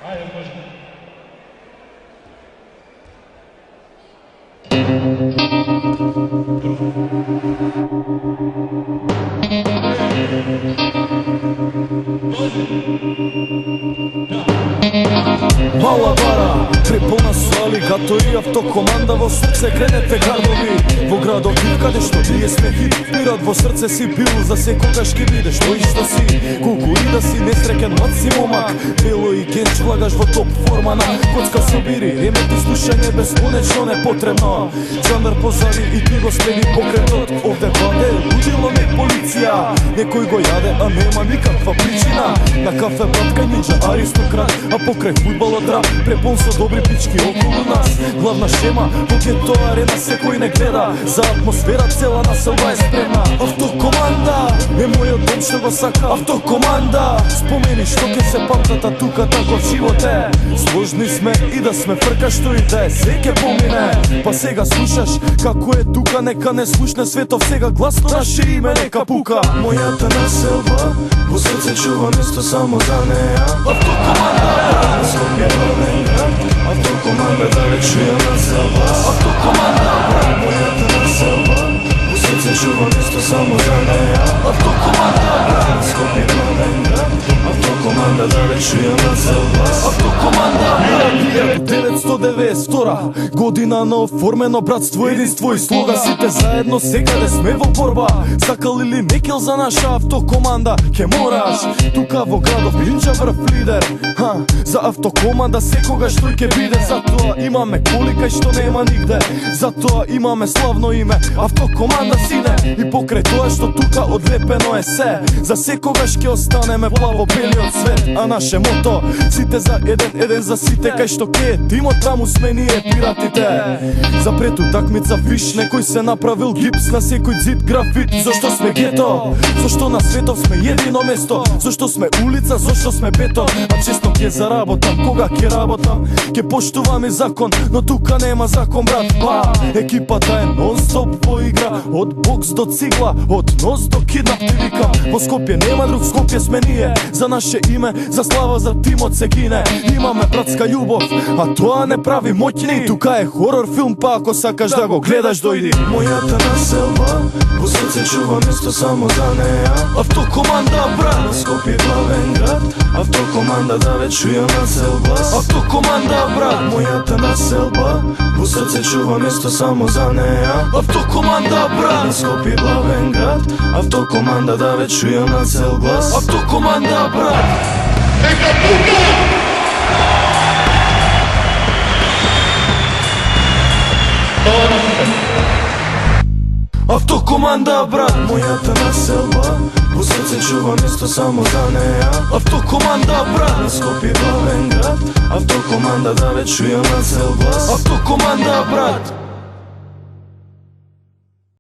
Ajde, možda. Mala bara, prepolna su aligatori, автокоманда во срце кредете гардови. Во градот каде што тие сме хит, мирот во срце си бил, за секогаш ке бидеш тој што си. Колку и да си несреќен млад си момак, бело и генч влагаш во топ форма на коцка со бири, ремет и слушање бесконечно непотребно. Жандар позади и ти го следи покретот, овде владе лудило не полиција. Некој го јаде, а нема никаква причина. На кафе братка ниџа аристократ, а покрај фудбалот рап, препон со добри пички околу нас. Главна шема, во гето арена секој не гледа, за атмосфера цела населба е спремна. Автокоманда е мојот дом што го сака. Автокоманда, спомени што ке се памтата тука, тако живот е. Сложни сме и да сме фрка што и да е, се ке помине. Па сега слушаш како е тука, нека не слушне светов сега гласно наше име нека пука. Мојата населба во срце чува место само за неа. Автокоманда, Скопје главен град, автокоманда да ве чујаме за вас. автокоманда, Мојата населба во срце чува место само за неа. автокоманда, Скопје главен град, автокоманда да ве чујаме за вас. автокоманда. 1992 година на оформено братство, единство и слога. Сите заедно сега да сме во борба. Сакал или некел за наша автокоманда, ке мораш тука во градов Инџа врв лидер. За автокоманда секогаш тој ке биде. Затоа имаме коли кај што нема нигде. Затоа имаме славно име автокоманда сине. И покрај тоа што тука одлепено е се, за секогаш ке останеме плаво-белиот свет. А наше мото, сите за еден, еден за сите. Кај што ке е тимот, таму сме ние пиратите. За пред утакмица виш, некој се направил гипс на секој зид графит. Зошто сме гето? Зошто на светов сме едино место? Зошто сме улица? Зошто сме бетон? А често ке заработам, кога ке работам, ке поштувам и закон, но тука нема закон, брат. Па, екипата е нон-стоп во игра, од бокс до цигла, од нос до киднап ти викам. Во Скопје нема друг, Скопје сме ние. За наше име, за слава, за тимот се гине. Имаме братска љубов, а тоа не прави моќни. Тука е хорор филм, па ако сакаш да го гледаш, дојди. Мојата населба во срце чува место само за неа. Автокоманда, брат, Скопје главен град, автокоманда да ве чујаме цел глас. автокоманда, брат, Мојата населба во срце чува место само за неа. автокоманда, брат, Скопје главен град, автокоманда да ве чујаме цел глас. автокоманда, брат. Автокоманда, брат, Мојата населба во срце чува место само за неа. автокоманда, брат, Скопје главен град, автокоманда да ве чујаме цел глас. автокоманда, брат.